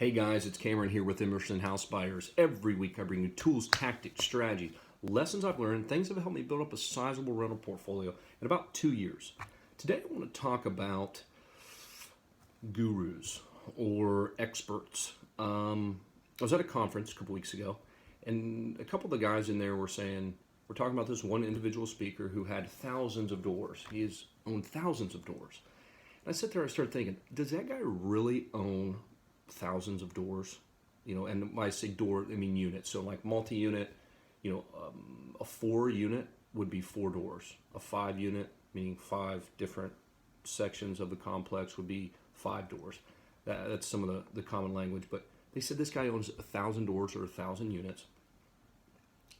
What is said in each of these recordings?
Hey guys, it's Cameron here with Emerson House Buyers. Every week I bring you tools, tactics, strategies, lessons I've learned, things that have helped me build up a sizable rental portfolio in about 2 years. Today I want to talk about gurus or experts. I was at a conference a couple weeks ago, and a couple of the guys in there were talking about this one individual speaker who had thousands of doors. He has owned thousands of doors. And I sat there and I started thinking, does that guy really own thousands of doors? And when I say door, I mean units. So like multi-unit, a 4-unit would be 4 doors. A 5-unit, meaning 5 different sections of the complex, would be 5 doors. That's some of the common language. But they said this guy owns 1,000 doors or 1,000 units.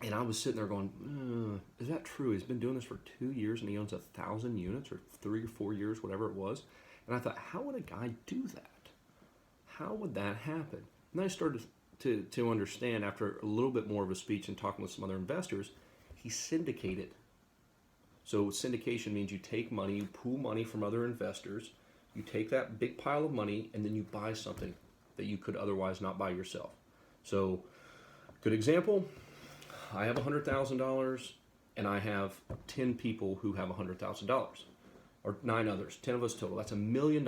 And I was sitting there going, is that true? He's been doing this for 2 years and he owns 1,000 units, or 3 or 4 years, whatever it was. And I thought, how would a guy do that? How would that happen? And then I started to understand, after a little bit more of a speech and talking with some other investors, he syndicated. So syndication means you take money, you pool money from other investors, you take that big pile of money, and then you buy something that you could otherwise not buy yourself. So, good example, I have $100,000 and I have 10 people who have $100,000, or 9 others, 10 of us total. That's $1 million.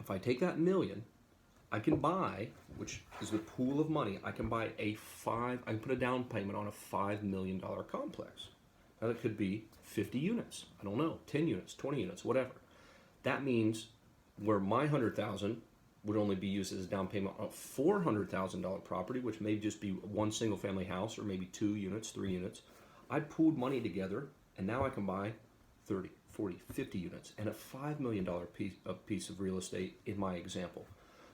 If I take that million, I can buy, which is the pool of money, I can put a down payment on a $5 million complex. Now that could be 50 units, I don't know, 10 units, 20 units, whatever. That means where my $100,000 would only be used as a down payment on a $400,000 property, which may just be one single family house, or maybe 2 units, 3 units. I pooled money together, and now I can buy 30, 40, 50 units, and a $5 million piece of real estate in my example.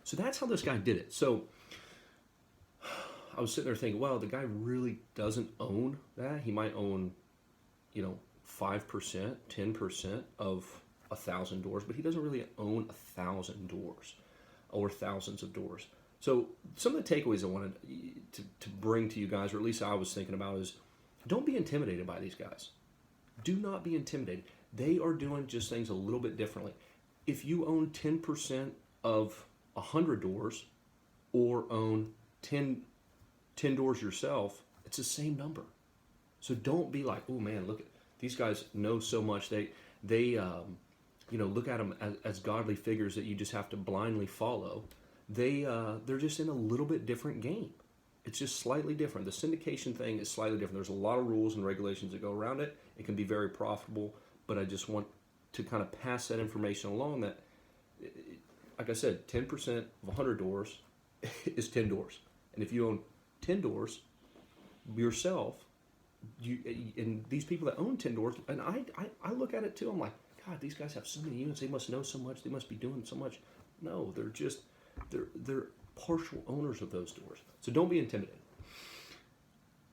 So that's how this guy did it. So I was sitting there thinking, well, the guy really doesn't own that. He might own, 5%, 10% of 1,000 doors, but he doesn't really own 1,000 doors or thousands of doors. So some of the takeaways I wanted to bring to you guys, or at least I was thinking about, is don't be intimidated by these guys. Do not be intimidated. They are doing just things a little bit differently. If you own 10% of 100 doors, or own 10 doors yourself, it's the same number. So don't be like, oh man, look at these guys know so much. They look at them as godly figures that you just have to blindly follow. They're just in a little bit different game. It's just slightly different. The syndication thing is slightly different. There's a lot of rules and regulations that go around it. It can be very profitable, but I just want to kind of pass that information along that, like I said, 10% of 100 doors is 10 doors. And if you own 10 doors yourself, and these people that own 10 doors, and I look at it too, I'm like, God, these guys have so many units, they must know so much, they must be doing so much. No, they're partial owners of those doors. So don't be intimidated.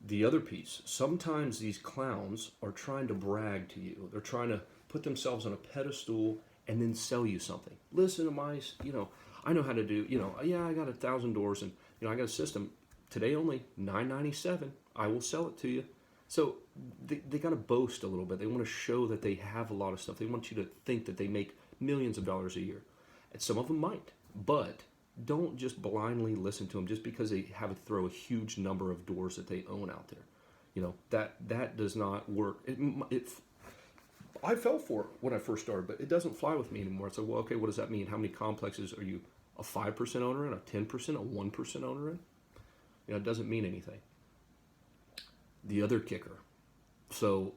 The other piece, sometimes these clowns are trying to brag to you. They're trying to put themselves on a pedestal and then sell you something. Listen to my, I know how to do, I got 1,000 doors, and I got a system. Today only $997. I will sell it to you. So they got to boast a little bit. They want to show that they have a lot of stuff. They want you to think that they make millions of dollars a year. And some of them might, but don't just blindly listen to them just because they have to throw a huge number of doors that they own out there. That does not work. I fell for it when I first started, but it doesn't fly with me anymore. It's like, well, okay, what does that mean? How many complexes are you a 5% owner in, a 10%, a 1% owner in? It doesn't mean anything. The other kicker. So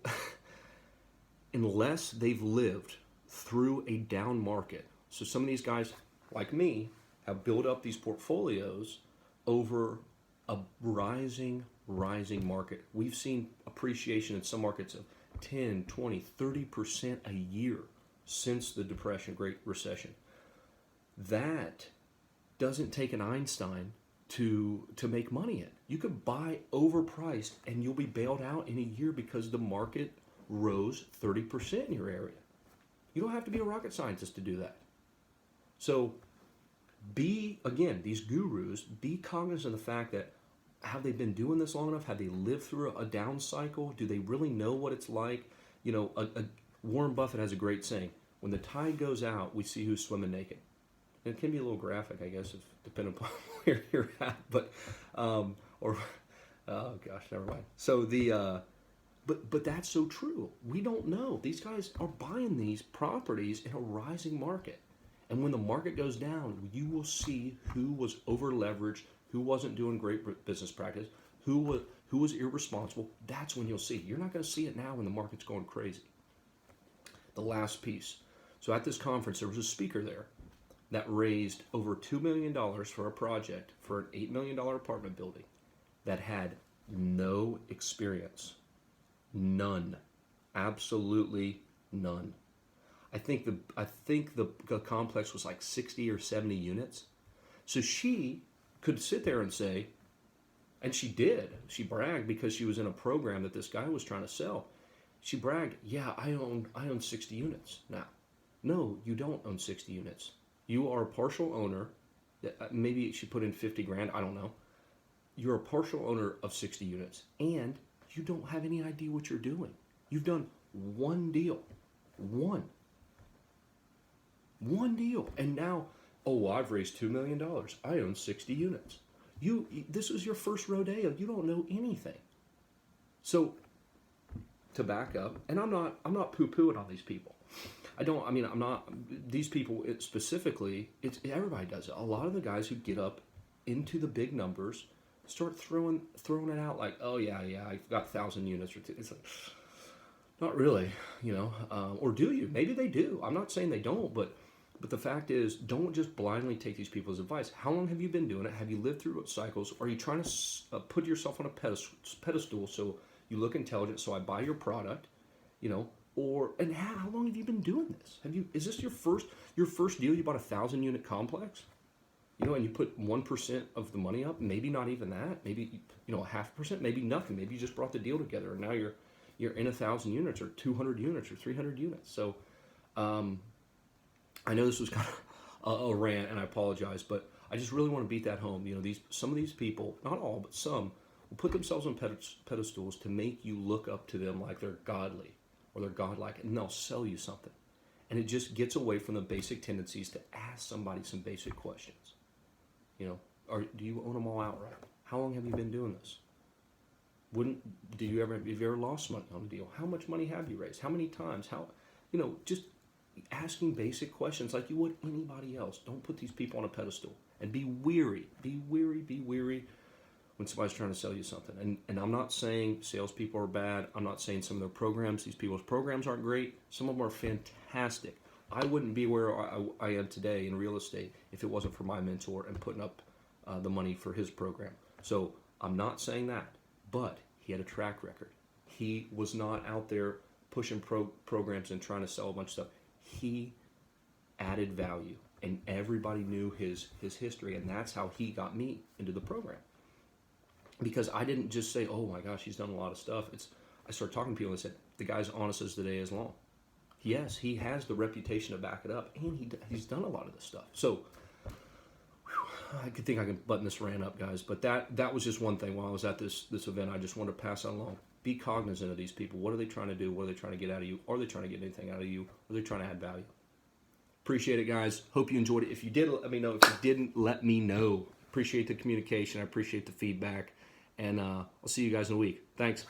unless they've lived through a down market, so some of these guys, like me, have built up these portfolios over a rising market. We've seen appreciation in some markets of 10, 20, 30% a year since the Depression, Great Recession. That doesn't take an Einstein to make money in. You could buy overpriced and you'll be bailed out in a year because the market rose 30% in your area. You don't have to be a rocket scientist to do that. So these gurus, be cognizant of the fact that, have they been doing this long enough? Have they lived through a down cycle? Do they really know what it's like? Warren Buffett has a great saying: when the tide goes out, we see who's swimming naked. It can be a little graphic, I guess, if depending upon where you're at. But or oh gosh, never mind. So but that's so true. We don't know. These guys are buying these properties in a rising market. And when the market goes down, you will see who was over leveraged, who wasn't doing great business practice, who was irresponsible. That's when you'll see. You're not going to see it now when the market's going crazy. The last piece. So at this conference, there was a speaker there that raised over $2 million for a project for an $8 million apartment building that had no experience. None. Absolutely none. I think the complex was like 60 or 70 units. So she could sit there and say, and she did, she bragged because she was in a program that this guy was trying to sell. She bragged, yeah, I own 60 units now. No, you don't own 60 units. You are a partial owner. Maybe she put in 50 grand, I don't know. You're a partial owner of 60 units, and you don't have any idea what you're doing. You've done one deal. One deal. And now, oh, well, I've raised $2 million. I own 60 units. This is your first rodeo. You don't know anything. So, to back up, and I'm not poo-pooing on these people. These people, specifically, everybody does it. A lot of the guys who get up into the big numbers start throwing it out like, oh, yeah, I've got 1,000 units. Or two. It's like, not really, or do you? Maybe they do. I'm not saying they don't, but the fact is, don't just blindly take these people's advice. How long have you been doing it? Have you lived through cycles? Are you trying to put yourself on a pedestal so you look intelligent, so I buy your product, and how long have you been doing this? Is this your first deal? You bought a 1,000 unit complex, and you put 1% of the money up, maybe not even that, maybe, 0.5%, maybe nothing. Maybe you just brought the deal together and now you're in 1,000 units or 200 units or 300 units. So, I know this was kind of a rant, and I apologize, but I just really want to beat that home. Some of these people, not all, but some, will put themselves on pedestals to make you look up to them like they're godly or they're godlike, and they'll sell you something. And it just gets away from the basic tendencies to ask somebody some basic questions. Do you own them all outright? How long have you been doing this? Have you ever lost money on a deal? How much money have you raised? How many times? Just asking basic questions like you would anybody else. Don't put these people on a pedestal. And be weary when somebody's trying to sell you something. And I'm not saying salespeople are bad. I'm not saying some of their programs, these people's programs aren't great. Some of them are fantastic. I wouldn't be where I am today in real estate if it wasn't for my mentor and putting up the money for his program. So I'm not saying that, but he had a track record. He was not out there pushing programs and trying to sell a bunch of stuff. He added value, and everybody knew his history, and that's how he got me into the program. Because I didn't just say, oh my gosh, he's done a lot of stuff. I started talking to people and said, the guy's honest as the day is long. Yes, he has the reputation to back it up, and he's done a lot of this stuff. So, I think I can button this rant up, guys, but that was just one thing while I was at this event. I just wanted to pass that along. Be cognizant of these people. What are they trying to do? What are they trying to get out of you? Are they trying to get anything out of you? Are they trying to add value? Appreciate it, guys. Hope you enjoyed it. If you did, let me know. If you didn't, let me know. Appreciate the communication. I appreciate the feedback. And I'll see you guys in a week. Thanks.